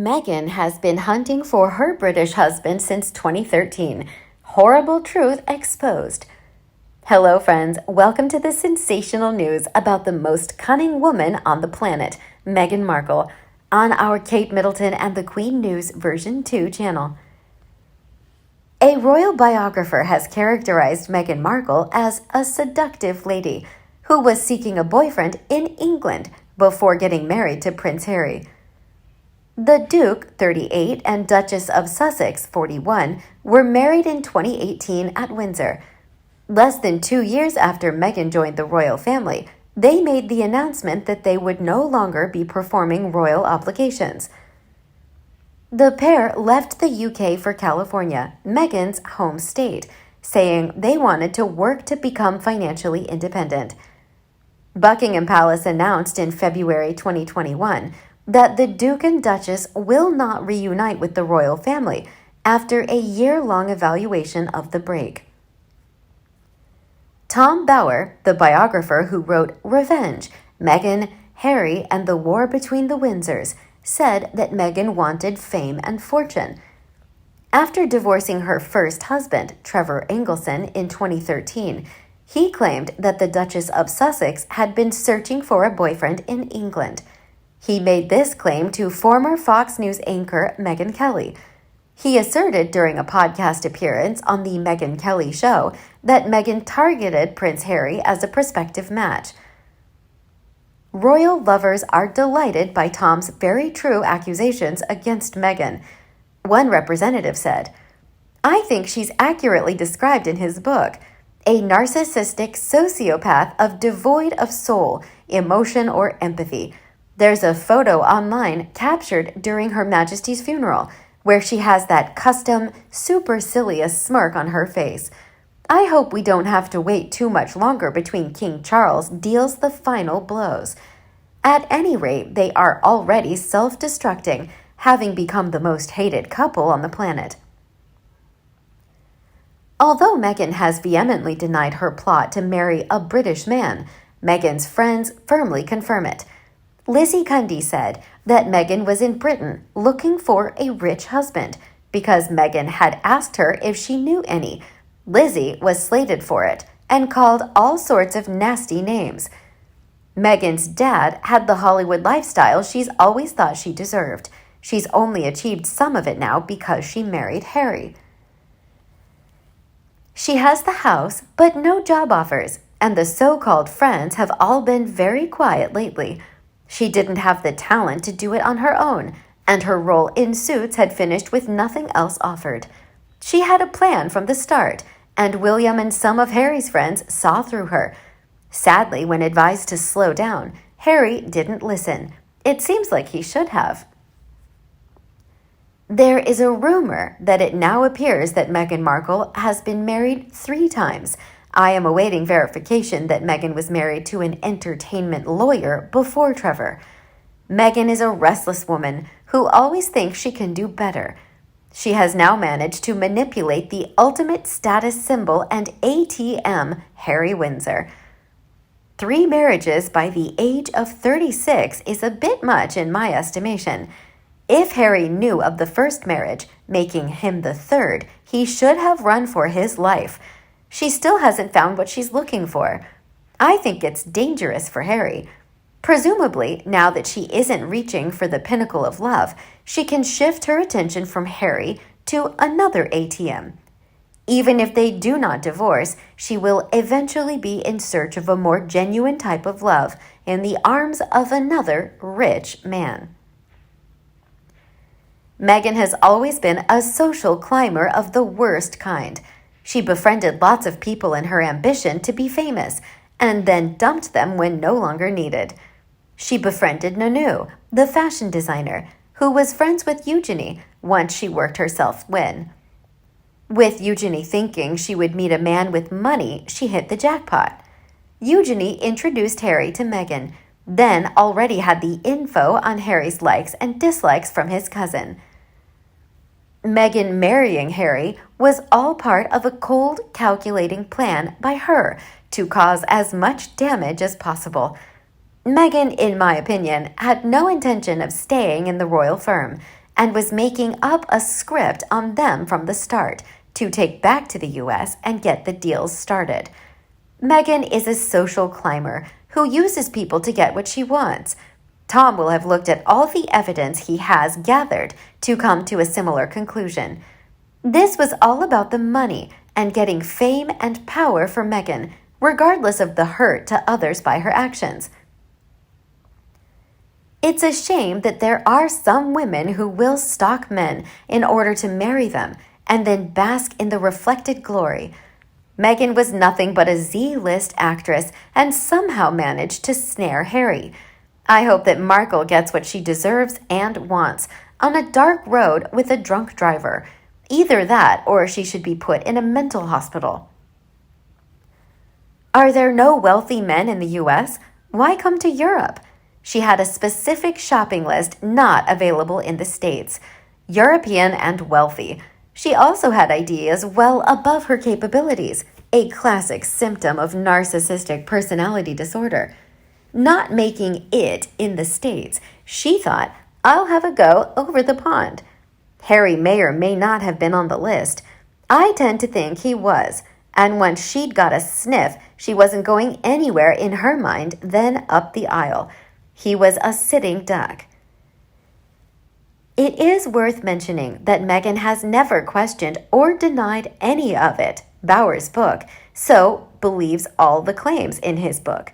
Meghan has been hunting for her British husband since 2013. Horrible truth exposed. Hello, friends. Welcome to the sensational news about the most cunning woman on the planet, Meghan Markle, on our Kate Middleton and the Queen News version 2 channel. A royal biographer has characterized Meghan Markle as a seductive lady who was seeking a boyfriend in England before getting married to Prince Harry. The Duke, 38, and Duchess of Sussex, 41, were married in 2018 at Windsor. Less than 2 years after Meghan joined the royal family, they made the announcement that they would no longer be performing royal obligations. The pair left the UK for California, Meghan's home state, saying they wanted to work to become financially independent. Buckingham Palace announced in February 2021 that the Duke and Duchess will not reunite with the royal family after a year-long evaluation of the break. Tom Bower, the biographer who wrote Revenge, Meghan, Harry, and the War Between the Windsors, said that Meghan wanted fame and fortune. After divorcing her first husband, Trevor Engelson, in 2013, he claimed that the Duchess of Sussex had been searching for a boyfriend in England. He made this claim to former Fox News anchor Megyn Kelly. He asserted during a podcast appearance on the Megyn Kelly Show that Meghan targeted Prince Harry as a prospective match. Royal lovers are delighted by Tom's very true accusations against Meghan. One representative said, "I think she's accurately described in his book, a narcissistic sociopath devoid of soul, emotion, or empathy. There's a photo online captured during Her Majesty's funeral where she has that custom, supercilious smirk on her face. I hope we don't have to wait too much longer between King Charles deals the final blows. At any rate, they are already self-destructing, having become the most hated couple on the planet." Although Meghan has vehemently denied her plot to marry a British man, Meghan's friends firmly confirm it. Lizzie Cundy said that Meghan was in Britain looking for a rich husband because Meghan had asked her if she knew any. Lizzie was slated for it and called all sorts of nasty names. Meghan's dad had the Hollywood lifestyle she's always thought she deserved. She's only achieved some of it now because she married Harry. She has the house, but no job offers, and the so-called friends have all been very quiet lately. She didn't have the talent to do it on her own, and her role in Suits had finished with nothing else offered. She had a plan from the start, and William and some of Harry's friends saw through her. Sadly, when advised to slow down, Harry didn't listen. It seems like he should have. There is a rumor that it now appears that Meghan Markle has been married 3 times. I am awaiting verification that Meghan was married to an entertainment lawyer before Trevor. Meghan is a restless woman who always thinks she can do better. She has now managed to manipulate the ultimate status symbol and ATM, Harry Windsor. 3 marriages by the age of 36 is a bit much in my estimation. If Harry knew of the first marriage, making him the 3rd, he should have run for his life. She still hasn't found what she's looking for. I think it's dangerous for Harry. Presumably, now that she isn't reaching for the pinnacle of love, she can shift her attention from Harry to another ATM. Even if they do not divorce, she will eventually be in search of a more genuine type of love in the arms of another rich man. Meghan has always been a social climber of the worst kind. She befriended lots of people in her ambition to be famous, and then dumped them when no longer needed. She befriended Nanu, the fashion designer, who was friends with Eugenie once she worked herself in. With Eugenie thinking she would meet a man with money, she hit the jackpot. Eugenie introduced Harry to Meghan, then already had the info on Harry's likes and dislikes from his cousin. Meghan marrying Harry was all part of a cold, calculating plan by her to cause as much damage as possible. Meghan, in my opinion, had no intention of staying in the royal firm, and was making up a script on them from the start to take back to the US and get the deals started. Meghan is a social climber who uses people to get what she wants. Tom will have looked at all the evidence he has gathered to come to a similar conclusion. This was all about the money and getting fame and power for Meghan, regardless of the hurt to others by her actions. It's a shame that there are some women who will stalk men in order to marry them and then bask in the reflected glory. Meghan was nothing but a Z-list actress and somehow managed to snare Harry. I hope that Markle gets what she deserves and wants on a dark road with a drunk driver. Either that or she should be put in a mental hospital. Are there no wealthy men in the US? Why come to Europe? She had a specific shopping list not available in the States. European and wealthy. She also had ideas well above her capabilities, a classic symptom of narcissistic personality disorder. Not making it in the States, she thought, I'll have a go over the pond. Harry may or may not have been on the list. I tend to think he was, and once she'd got a sniff, she wasn't going anywhere in her mind, then up the aisle. He was a sitting duck. It is worth mentioning that Meghan has never questioned or denied any of it, Bauer's book, so believes all the claims in his book.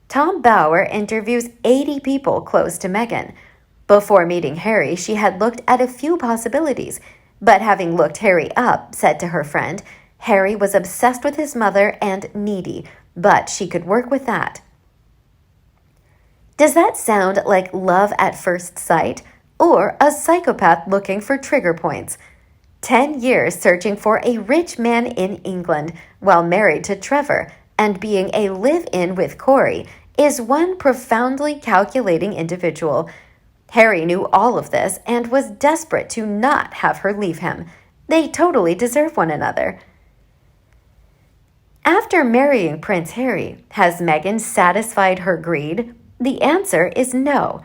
Tom Bauer interviews 80 people close to Meghan. Before meeting Harry, she had looked at a few possibilities, but having looked Harry up, said to her friend, Harry was obsessed with his mother and needy, but she could work with that. Does that sound like love at first sight or a psychopath looking for trigger points? 10 years searching for a rich man in England while married to Trevor and being a live-in with Corey is one profoundly calculating individual. Harry knew all of this and was desperate to not have her leave him. They totally deserve one another. After marrying Prince Harry, has Meghan satisfied her greed? The answer is no.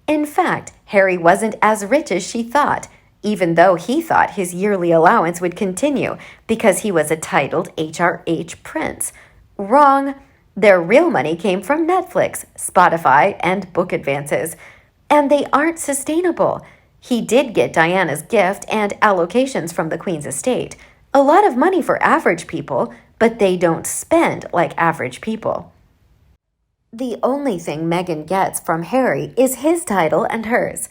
In fact, Harry wasn't as rich as she thought, even though he thought his yearly allowance would continue because he was a titled HRH prince. Wrong. Their real money came from Netflix, Spotify, and book advances. And they aren't sustainable. He did get Diana's gift and allocations from the Queen's estate. A lot of money for average people, but they don't spend like average people. The only thing Meghan gets from Harry is his title and hers.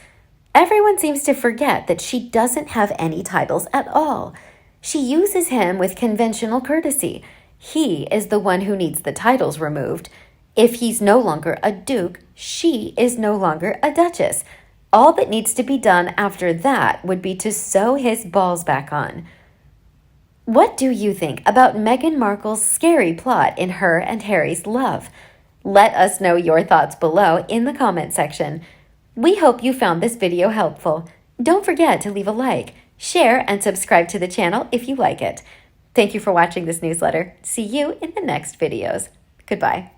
Everyone seems to forget that she doesn't have any titles at all. She uses him with conventional courtesy. He is the one who needs the titles removed. If he's no longer a duke, she is no longer a duchess. All that needs to be done after that would be to sew his balls back on. What do you think about Meghan Markle's scary plot in her and Harry's love? Let us know your thoughts below in the comment section. We hope you found this video helpful. Don't forget to leave a like, share, and subscribe to the channel if you like it. Thank you for watching this newsletter. See you in the next videos. Goodbye.